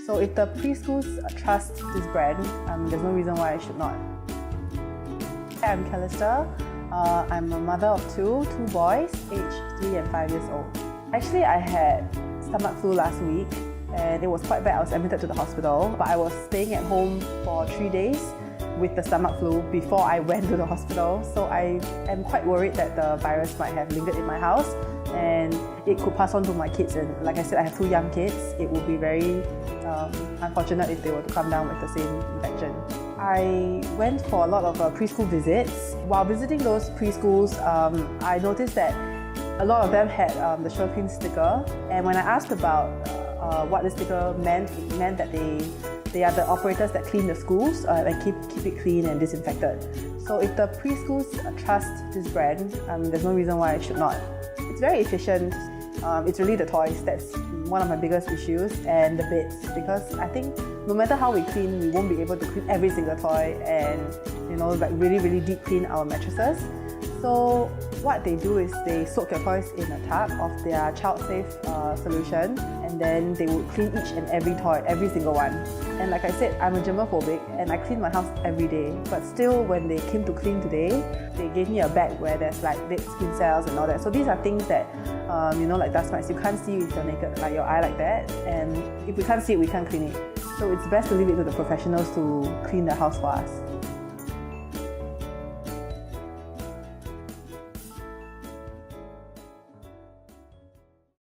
So if the preschools trust this brand, there's no reason why I should not. I'm Calista. I'm a mother of two boys, aged 3 and 5 years old. Actually, I had stomach flu last week and it was quite bad. I was admitted to the hospital, but I was staying at home for 3 days with the stomach flu before I went to the hospital. So I am quite worried that the virus might have lingered in my house and it could pass on to my kids. And like I said, I have 2 young kids. It would be very unfortunate if they were to come down with the same infection. I went for a lot of preschool visits. While visiting those preschools, I noticed that a lot of them had the Sureclean sticker, and when I asked about what the sticker meant, it meant that they are the operators that clean the schools and keep it clean and disinfected. So if the preschools trust this brand, there's no reason why I should not. It's very efficient. It's really the toys that's one of my biggest issues, and the beds, because I think no matter how we clean, we won't be able to clean every single toy and like really deep clean our mattresses. So what they do is they soak your toys in a tub of their child-safe solution, and then they would clean each and every toy, every single one. And like I said, I'm a germophobic and I clean my house every day, but still when they came to clean today, they gave me a bag where there's like dead skin cells and all that. So these are things that, like dust mites, you can't see with your naked, like your eye like that, and if we can't see it, we can't clean it. So it's best to leave it to the professionals to clean the house for us.